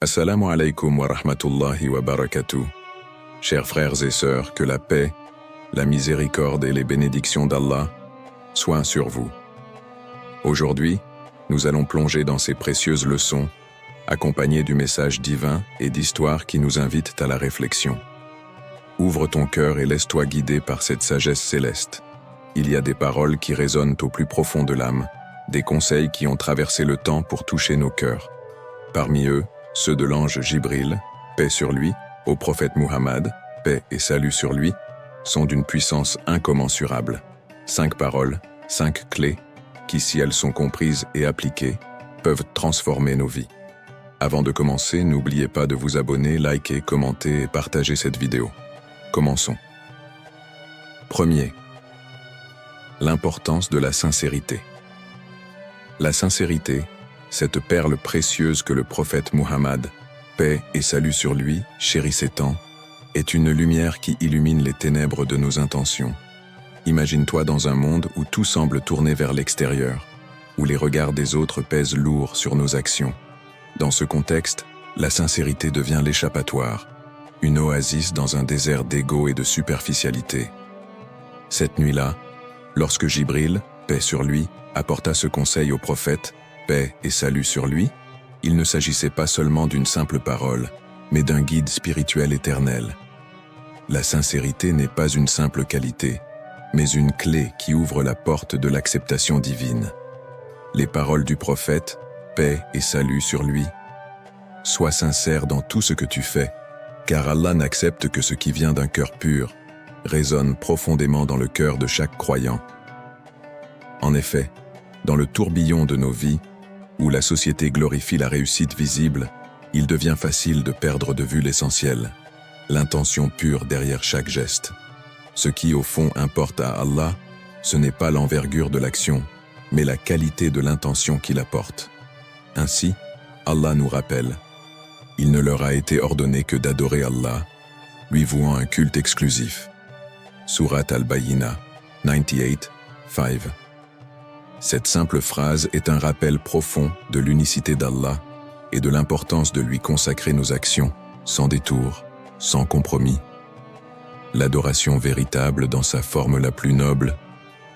Assalamu alaikum wa rahmatullahi wa barakatuh. Chers frères et sœurs, que la paix, la miséricorde et les bénédictions d'Allah soient sur vous. Aujourd'hui, nous allons plonger dans ces précieuses leçons, accompagnées du message divin et d'histoires qui nous invitent à la réflexion. Ouvre ton cœur et laisse-toi guider par cette sagesse céleste. Il y a des paroles qui résonnent au plus profond de l'âme, des conseils qui ont traversé le temps pour toucher nos cœurs. Parmi eux, ceux de l'ange Jibril, paix sur lui, au prophète Muhammad, paix et salut sur lui, sont d'une puissance incommensurable. 5 paroles, 5 clés, qui si elles sont comprises et appliquées, peuvent transformer nos vies. Avant de commencer, n'oubliez pas de vous abonner, liker, commenter et partager cette vidéo. Commençons. Premier, l'importance de la sincérité. La sincérité, cette perle précieuse que le prophète Muhammad, paix et salut sur lui, chérissait tant, est une lumière qui illumine les ténèbres de nos intentions. Imagine-toi dans un monde où tout semble tourner vers l'extérieur, où les regards des autres pèsent lourd sur nos actions. Dans ce contexte, la sincérité devient l'échappatoire, une oasis dans un désert d'ego et de superficialité. Cette nuit-là, lorsque Jibril, paix sur lui, apporta ce conseil au prophète, paix et salut sur lui, il ne s'agissait pas seulement d'une simple parole, mais d'un guide spirituel éternel. La sincérité n'est pas une simple qualité, mais une clé qui ouvre la porte de l'acceptation divine. Les paroles du prophète, paix et salut sur lui. Sois sincère dans tout ce que tu fais, car Allah n'accepte que ce qui vient d'un cœur pur, résonne profondément dans le cœur de chaque croyant. En effet, dans le tourbillon de nos vies, où la société glorifie la réussite visible, il devient facile de perdre de vue l'essentiel, l'intention pure derrière chaque geste. Ce qui, au fond, importe à Allah, ce n'est pas l'envergure de l'action, mais la qualité de l'intention qu'il apporte. Ainsi, Allah nous rappelle, il ne leur a été ordonné que d'adorer Allah, lui vouant un culte exclusif. Surat Al-Bayyina, 98, 5. Cette simple phrase est un rappel profond de l'unicité d'Allah et de l'importance de lui consacrer nos actions, sans détour, sans compromis. L'adoration véritable dans sa forme la plus noble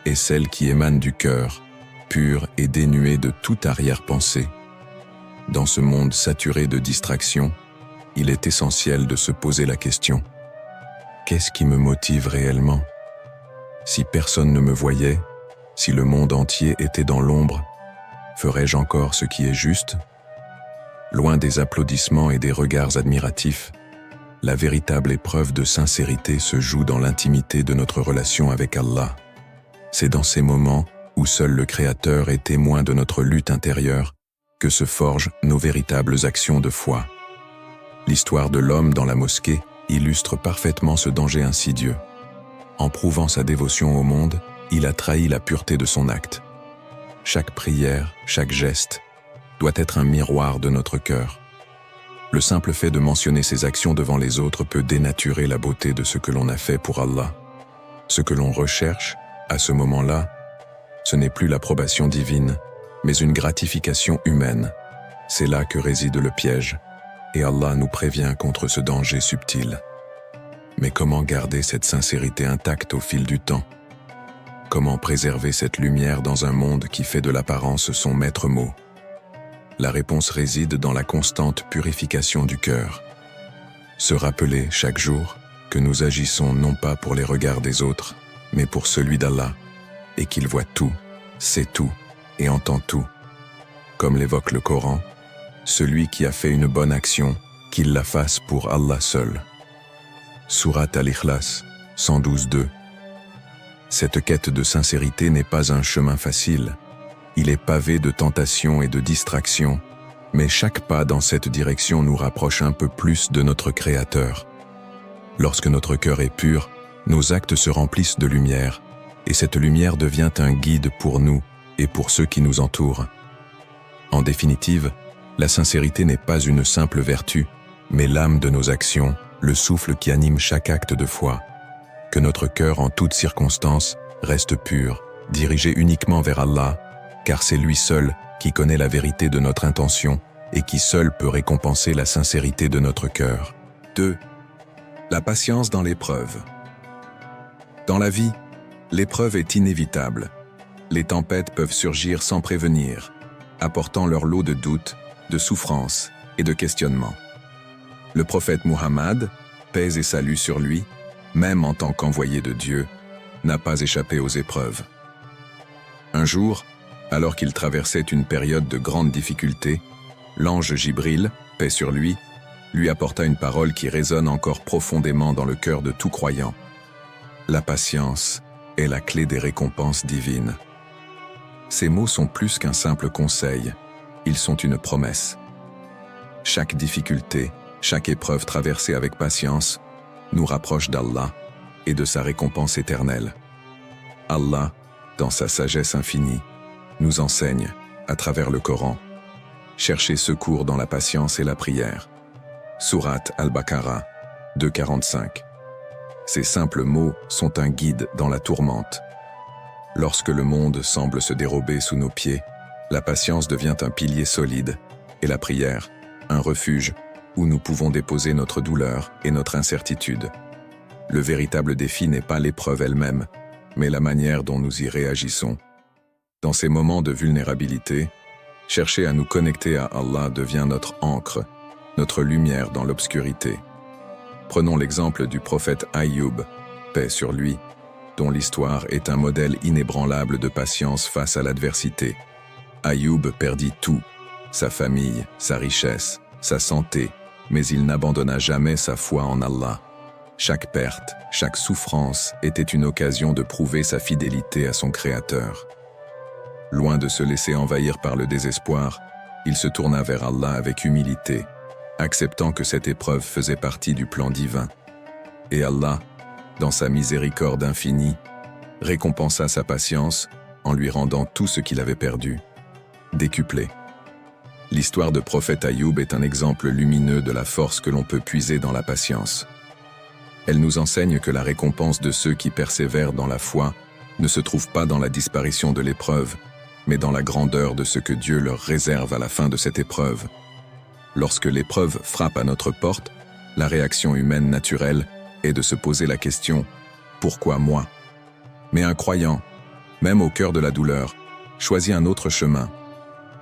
est celle qui émane du cœur, pur et dénué de toute arrière-pensée. Dans ce monde saturé de distractions, il est essentiel de se poser la question : qu'est-ce qui me motive réellement ? Si personne ne me voyait, si le monde entier était dans l'ombre, ferais-je encore ce qui est juste ? Loin des applaudissements et des regards admiratifs, la véritable épreuve de sincérité se joue dans l'intimité de notre relation avec Allah. C'est dans ces moments où seul le Créateur est témoin de notre lutte intérieure que se forgent nos véritables actions de foi. L'histoire de l'homme dans la mosquée illustre parfaitement ce danger insidieux. En prouvant sa dévotion au monde, il a trahi la pureté de son acte. Chaque prière, chaque geste, doit être un miroir de notre cœur. Le simple fait de mentionner ses actions devant les autres peut dénaturer la beauté de ce que l'on a fait pour Allah. Ce que l'on recherche, à ce moment-là, ce n'est plus l'approbation divine, mais une gratification humaine. C'est là que réside le piège, et Allah nous prévient contre ce danger subtil. Mais comment garder cette sincérité intacte au fil du temps ? Comment préserver cette lumière dans un monde qui fait de l'apparence son maître mot ? La réponse réside dans la constante purification du cœur. Se rappeler chaque jour que nous agissons non pas pour les regards des autres, mais pour celui d'Allah, et qu'il voit tout, sait tout et entend tout. Comme l'évoque le Coran, celui qui a fait une bonne action, qu'il la fasse pour Allah seul. Surat Al-Ikhlas, 112-2. Cette quête de sincérité n'est pas un chemin facile. Il est pavé de tentations et de distractions, mais chaque pas dans cette direction nous rapproche un peu plus de notre Créateur. Lorsque notre cœur est pur, nos actes se remplissent de lumière, et cette lumière devient un guide pour nous et pour ceux qui nous entourent. En définitive, la sincérité n'est pas une simple vertu, mais l'âme de nos actions, le souffle qui anime chaque acte de foi. Que notre cœur en toutes circonstances reste pur, dirigé uniquement vers Allah, car c'est lui seul qui connaît la vérité de notre intention et qui seul peut récompenser la sincérité de notre cœur. 2. La patience dans l'épreuve. Dans la vie, l'épreuve est inévitable. Les tempêtes peuvent surgir sans prévenir, apportant leur lot de doutes, de souffrances et de questionnements. Le prophète Muhammad, paix et salut sur lui, même en tant qu'envoyé de Dieu, n'a pas échappé aux épreuves. Un jour, alors qu'il traversait une période de grande difficulté, l'ange Jibril, paix sur lui apporta une parole qui résonne encore profondément dans le cœur de tout croyant. La patience est la clé des récompenses divines. Ces mots sont plus qu'un simple conseil, ils sont une promesse. Chaque difficulté, chaque épreuve traversée avec patience nous rapproche d'Allah et de sa récompense éternelle. Allah, dans sa sagesse infinie, nous enseigne, à travers le Coran, chercher secours dans la patience et la prière. Sourate Al-Baqarah 2:45. Ces simples mots sont un guide dans la tourmente. Lorsque le monde semble se dérober sous nos pieds, la patience devient un pilier solide et la prière, un refuge où nous pouvons déposer notre douleur et notre incertitude. Le véritable défi n'est pas l'épreuve elle-même, mais la manière dont nous y réagissons. Dans ces moments de vulnérabilité, chercher à nous connecter à Allah devient notre ancre, notre lumière dans l'obscurité. Prenons l'exemple du prophète Ayyub, paix sur lui, dont l'histoire est un modèle inébranlable de patience face à l'adversité. Ayyub perdit tout, sa famille, sa richesse, sa santé, mais il n'abandonna jamais sa foi en Allah. Chaque perte, chaque souffrance était une occasion de prouver sa fidélité à son Créateur. Loin de se laisser envahir par le désespoir, il se tourna vers Allah avec humilité, acceptant que cette épreuve faisait partie du plan divin. Et Allah, dans sa miséricorde infinie, récompensa sa patience en lui rendant tout ce qu'il avait perdu, décuplé. L'histoire de prophète Ayyub est un exemple lumineux de la force que l'on peut puiser dans la patience. Elle nous enseigne que la récompense de ceux qui persévèrent dans la foi ne se trouve pas dans la disparition de l'épreuve, mais dans la grandeur de ce que Dieu leur réserve à la fin de cette épreuve. Lorsque l'épreuve frappe à notre porte, la réaction humaine naturelle est de se poser la question « Pourquoi moi ?» Mais un croyant, même au cœur de la douleur, choisit un autre chemin,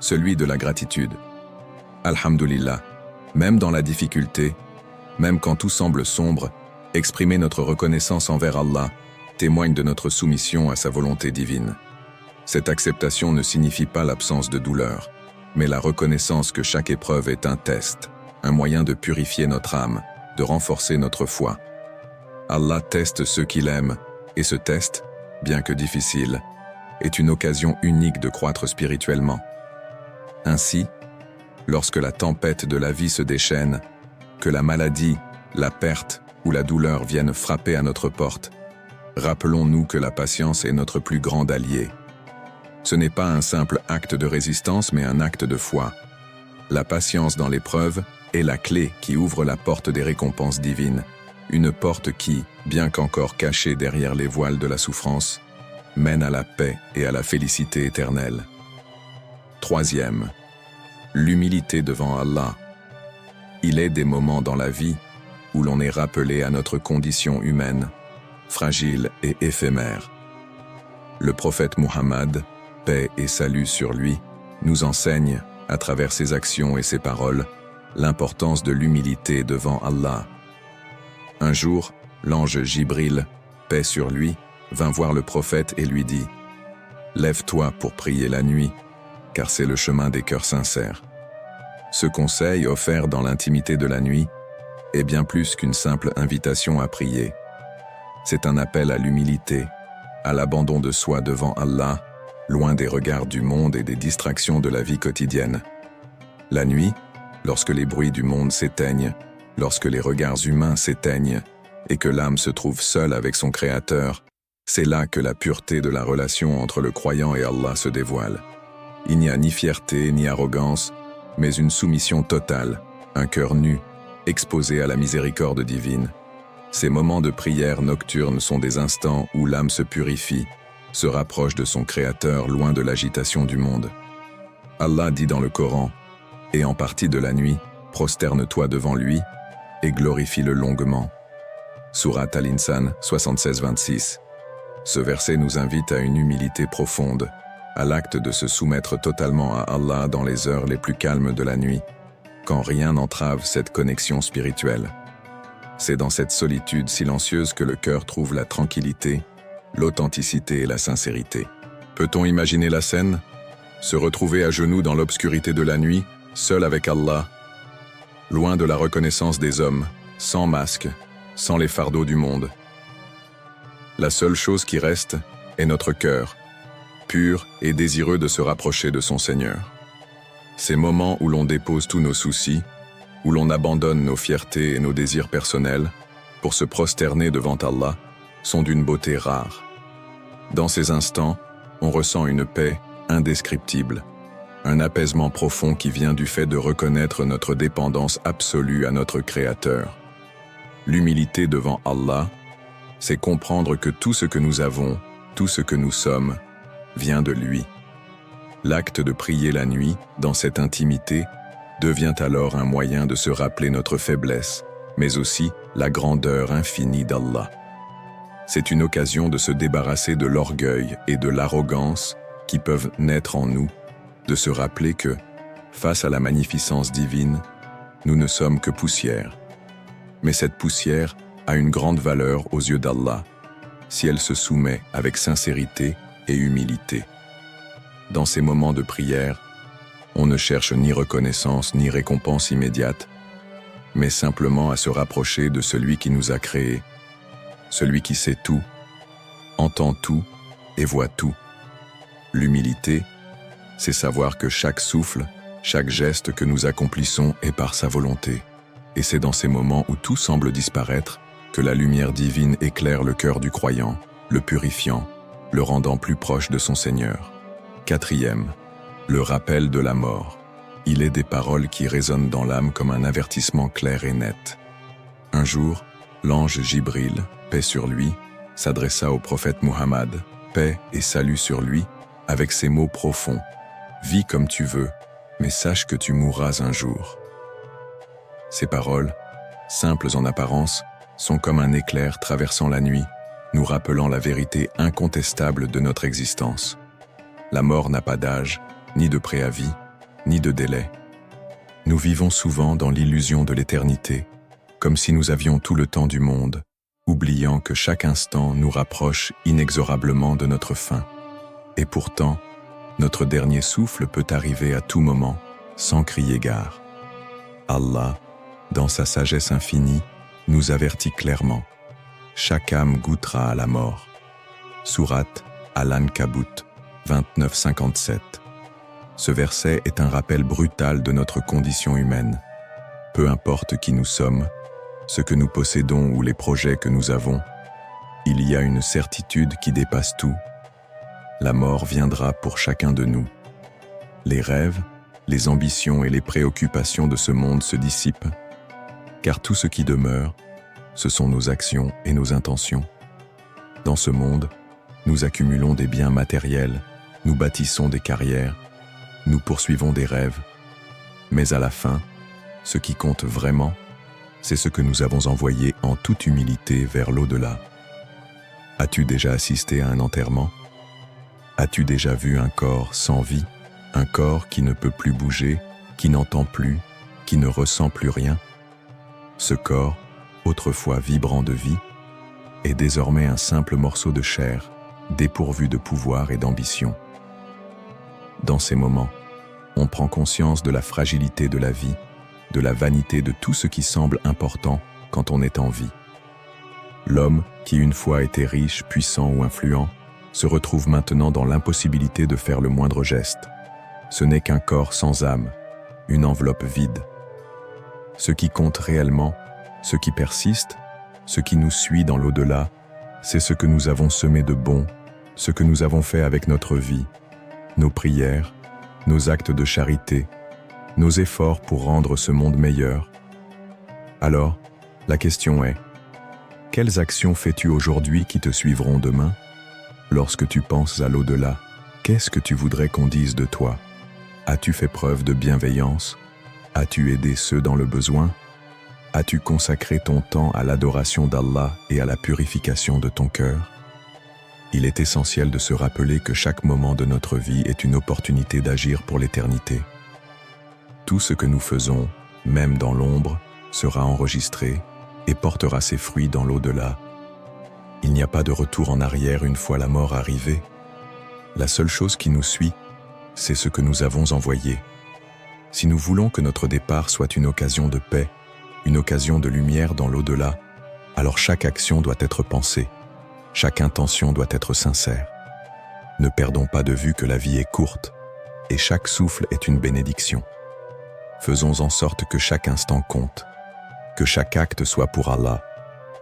celui de la gratitude. Alhamdulillah, même dans la difficulté, même quand tout semble sombre, exprimer notre reconnaissance envers Allah témoigne de notre soumission à sa volonté divine. Cette acceptation ne signifie pas l'absence de douleur, mais la reconnaissance que chaque épreuve est un test, un moyen de purifier notre âme, de renforcer notre foi. Allah teste ceux qu'il aime, et ce test, bien que difficile, est une occasion unique de croître spirituellement. Ainsi, lorsque la tempête de la vie se déchaîne, que la maladie, la perte ou la douleur viennent frapper à notre porte, rappelons-nous que la patience est notre plus grand allié. Ce n'est pas un simple acte de résistance, mais un acte de foi. La patience dans l'épreuve est la clé qui ouvre la porte des récompenses divines, une porte qui, bien qu'encore cachée derrière les voiles de la souffrance, mène à la paix et à la félicité éternelle. 3e, l'humilité devant Allah. Il est des moments dans la vie où l'on est rappelé à notre condition humaine, fragile et éphémère. Le prophète Muhammad, paix et salut sur lui, nous enseigne, à travers ses actions et ses paroles, l'importance de l'humilité devant Allah. Un jour, l'ange Jibril, paix sur lui, vint voir le prophète et lui dit « Lève-toi pour prier la nuit, car c'est le chemin des cœurs sincères. » Ce conseil, offert dans l'intimité de la nuit, est bien plus qu'une simple invitation à prier. C'est un appel à l'humilité, à l'abandon de soi devant Allah, loin des regards du monde et des distractions de la vie quotidienne. La nuit, lorsque les bruits du monde s'éteignent, lorsque les regards humains s'éteignent et que l'âme se trouve seule avec son Créateur, c'est là que la pureté de la relation entre le croyant et Allah se dévoile. Il n'y a ni fierté ni arrogance, mais une soumission totale, un cœur nu, exposé à la miséricorde divine. Ces moments de prière nocturne sont des instants où l'âme se purifie, se rapproche de son Créateur loin de l'agitation du monde. Allah dit dans le Coran, et en partie de la nuit, prosterne-toi devant lui et glorifie-le longuement. Surat Al-Insan 76-26. Ce verset nous invite à une humilité profonde, à l'acte de se soumettre totalement à Allah dans les heures les plus calmes de la nuit, quand rien n'entrave cette connexion spirituelle. C'est dans cette solitude silencieuse que le cœur trouve la tranquillité, l'authenticité et la sincérité. Peut-on imaginer la scène? Se retrouver à genoux dans l'obscurité de la nuit, seul avec Allah, loin de la reconnaissance des hommes, sans masque, sans les fardeaux du monde. La seule chose qui reste est notre cœur, pur et désireux de se rapprocher de son Seigneur. Ces moments où l'on dépose tous nos soucis, où l'on abandonne nos fiertés et nos désirs personnels pour se prosterner devant Allah, sont d'une beauté rare. Dans ces instants, on ressent une paix indescriptible, un apaisement profond qui vient du fait de reconnaître notre dépendance absolue à notre Créateur. L'humilité devant Allah, c'est comprendre que tout ce que nous avons, tout ce que nous sommes, vient de lui. L'acte de prier la nuit, dans cette intimité, devient alors un moyen de se rappeler notre faiblesse, mais aussi la grandeur infinie d'Allah. C'est une occasion de se débarrasser de l'orgueil et de l'arrogance qui peuvent naître en nous, de se rappeler que, face à la magnificence divine, nous ne sommes que poussière. Mais cette poussière a une grande valeur aux yeux d'Allah, si elle se soumet avec sincérité et humilité. Dans ces moments de prière, on ne cherche ni reconnaissance ni récompense immédiate, mais simplement à se rapprocher de celui qui nous a créés, celui qui sait tout, entend tout et voit tout. L'humilité, c'est savoir que chaque souffle, chaque geste que nous accomplissons est par sa volonté. Et c'est dans ces moments où tout semble disparaître que la lumière divine éclaire le cœur du croyant, le purifiant, le rendant plus proche de son Seigneur. 4e, le rappel de la mort. Il est des paroles qui résonnent dans l'âme comme un avertissement clair et net. Un jour, l'ange Jibril, paix sur lui, s'adressa au prophète Muhammad, paix et salut sur lui, avec ces mots profonds. Vis comme tu veux, mais sache que tu mourras un jour. Ces paroles, simples en apparence, sont comme un éclair traversant la nuit, nous rappelant la vérité incontestable de notre existence. La mort n'a pas d'âge, ni de préavis, ni de délai. Nous vivons souvent dans l'illusion de l'éternité, comme si nous avions tout le temps du monde, oubliant que chaque instant nous rapproche inexorablement de notre fin. Et pourtant, notre dernier souffle peut arriver à tout moment, sans crier gare. Allah, dans sa sagesse infinie, nous avertit clairement. Chaque âme goûtera à la mort. Surat Al-Ankabut 29-57. Ce verset est un rappel brutal de notre condition humaine. Peu importe qui nous sommes, ce que nous possédons ou les projets que nous avons, il y a une certitude qui dépasse tout. La mort viendra pour chacun de nous. Les rêves, les ambitions et les préoccupations de ce monde se dissipent, car tout ce qui demeure, ce sont nos actions et nos intentions. Dans ce monde, nous accumulons des biens matériels, nous bâtissons des carrières, nous poursuivons des rêves. Mais à la fin, ce qui compte vraiment, c'est ce que nous avons envoyé en toute humilité vers l'au-delà. As-tu déjà assisté à un enterrement? As-tu déjà vu un corps sans vie, un corps qui ne peut plus bouger, qui n'entend plus, qui ne ressent plus rien? Ce corps, autrefois vibrant de vie, est désormais un simple morceau de chair, dépourvu de pouvoir et d'ambition. Dans ces moments, on prend conscience de la fragilité de la vie, de la vanité de tout ce qui semble important quand on est en vie. L'homme, qui une fois était riche, puissant ou influent, se retrouve maintenant dans l'impossibilité de faire le moindre geste. Ce n'est qu'un corps sans âme, une enveloppe vide. Ce qui compte réellement, ce qui persiste, ce qui nous suit dans l'au-delà, c'est ce que nous avons semé de bon, ce que nous avons fait avec notre vie, nos prières, nos actes de charité, nos efforts pour rendre ce monde meilleur. Alors, la question est, quelles actions fais-tu aujourd'hui qui te suivront demain? Lorsque tu penses à l'au-delà, qu'est-ce que tu voudrais qu'on dise de toi? As-tu fait preuve de bienveillance, As-tu aidé ceux dans le besoin? As-tu consacré ton temps à l'adoration d'Allah et à la purification de ton cœur? Il est essentiel de se rappeler que chaque moment de notre vie est une opportunité d'agir pour l'éternité. Tout ce que nous faisons, même dans l'ombre, sera enregistré et portera ses fruits dans l'au-delà. Il n'y a pas de retour en arrière une fois la mort arrivée. La seule chose qui nous suit, c'est ce que nous avons envoyé. Si nous voulons que notre départ soit une occasion de paix, une occasion de lumière dans l'au-delà, alors chaque action doit être pensée, chaque intention doit être sincère. Ne perdons pas de vue que la vie est courte et chaque souffle est une bénédiction. Faisons en sorte que chaque instant compte, que chaque acte soit pour Allah,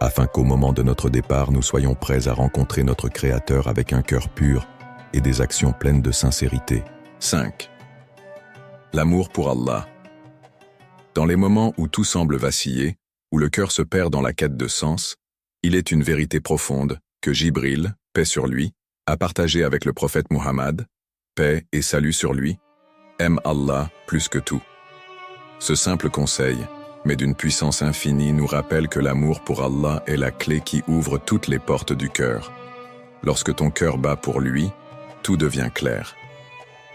afin qu'au moment de notre départ, nous soyons prêts à rencontrer notre Créateur avec un cœur pur et des actions pleines de sincérité. 5. L'amour pour Allah. Dans les moments où tout semble vaciller, où le cœur se perd dans la quête de sens, il est une vérité profonde que Jibril, paix sur lui, a partagée avec le prophète Muhammad, paix et salut sur lui, aime Allah plus que tout. Ce simple conseil, mais d'une puissance infinie, nous rappelle que l'amour pour Allah est la clé qui ouvre toutes les portes du cœur. Lorsque ton cœur bat pour lui, tout devient clair.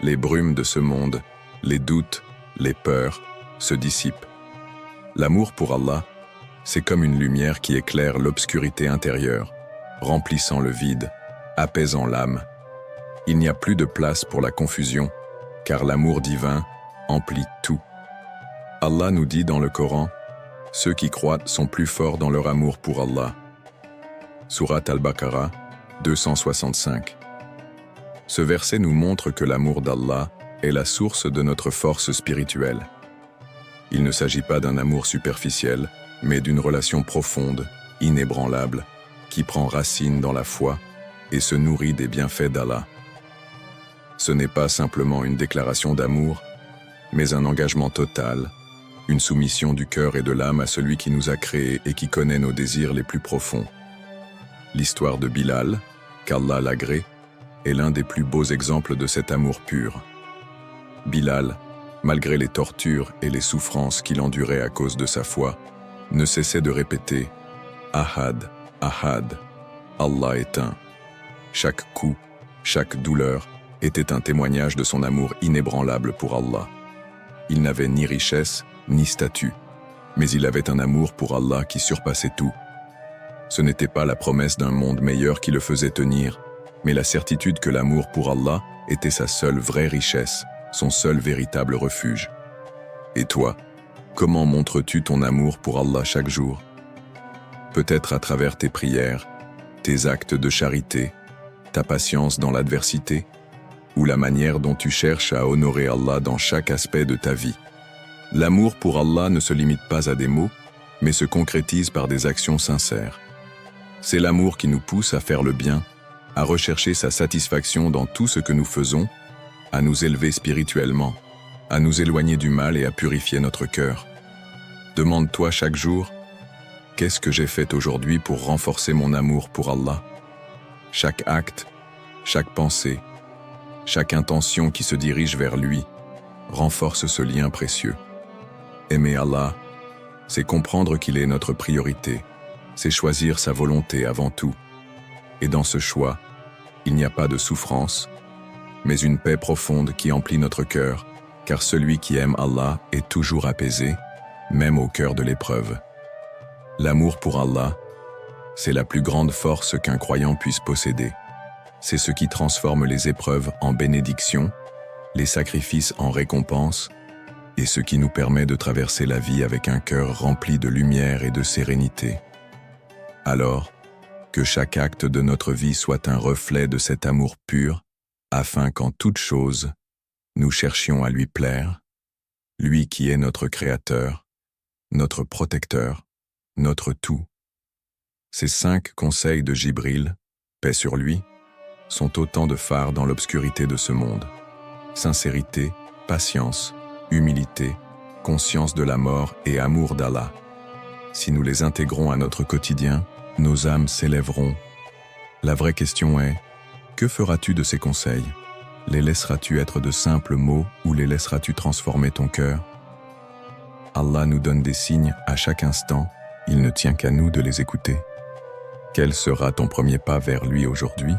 Les brumes de ce monde, les doutes, les peurs, se dissipent. L'amour pour Allah, c'est comme une lumière qui éclaire l'obscurité intérieure, remplissant le vide, apaisant l'âme. Il n'y a plus de place pour la confusion, car l'amour divin emplit tout. Allah nous dit dans le Coran, « Ceux qui croient sont plus forts dans leur amour pour Allah. » Surat Al-Baqarah, 265. Ce verset nous montre que l'amour d'Allah est la source de notre force spirituelle. Il ne s'agit pas d'un amour superficiel, mais d'une relation profonde, inébranlable, qui prend racine dans la foi et se nourrit des bienfaits d'Allah. Ce n'est pas simplement une déclaration d'amour, mais un engagement total, une soumission du cœur et de l'âme à celui qui nous a créés et qui connaît nos désirs les plus profonds. L'histoire de Bilal, qu'Allah l'agrée, est l'un des plus beaux exemples de cet amour pur. Bilal, malgré les tortures et les souffrances qu'il endurait à cause de sa foi, ne cessait de répéter « Ahad, Ahad, Allah est un ». Chaque coup, chaque douleur était un témoignage de son amour inébranlable pour Allah. Il n'avait ni richesse, ni statut, mais il avait un amour pour Allah qui surpassait tout. Ce n'était pas la promesse d'un monde meilleur qui le faisait tenir, mais la certitude que l'amour pour Allah était sa seule vraie richesse, son seul véritable refuge. Et toi, comment montres-tu ton amour pour Allah chaque jour? Peut-être à travers tes prières, tes actes de charité, ta patience dans l'adversité, ou la manière dont tu cherches à honorer Allah dans chaque aspect de ta vie. L'amour pour Allah ne se limite pas à des mots, mais se concrétise par des actions sincères. C'est l'amour qui nous pousse à faire le bien, à rechercher sa satisfaction dans tout ce que nous faisons, à nous élever spirituellement, à nous éloigner du mal et à purifier notre cœur. Demande-toi chaque jour, qu'est-ce que j'ai fait aujourd'hui pour renforcer mon amour pour Allah? Chaque acte, chaque pensée, chaque intention qui se dirige vers lui, renforce ce lien précieux. Aimer Allah, c'est comprendre qu'il est notre priorité, c'est choisir sa volonté avant tout. Et dans ce choix, il n'y a pas de souffrance, mais une paix profonde qui emplit notre cœur, car celui qui aime Allah est toujours apaisé, même au cœur de l'épreuve. L'amour pour Allah, c'est la plus grande force qu'un croyant puisse posséder. C'est ce qui transforme les épreuves en bénédictions, les sacrifices en récompenses, et ce qui nous permet de traverser la vie avec un cœur rempli de lumière et de sérénité. Alors, que chaque acte de notre vie soit un reflet de cet amour pur, afin qu'en toute chose, nous cherchions à lui plaire, lui qui est notre Créateur, notre protecteur, notre tout. Ces 5 conseils de Jibril, paix sur lui, sont autant de phares dans l'obscurité de ce monde. Sincérité, patience, humilité, conscience de la mort et amour d'Allah. Si nous les intégrons à notre quotidien, nos âmes s'élèveront. La vraie question est, que feras-tu de ces conseils? Les laisseras-tu être de simples mots ou les laisseras-tu transformer ton cœur? Allah nous donne des signes à chaque instant, il ne tient qu'à nous de les écouter. Quel sera ton premier pas vers lui aujourd'hui ?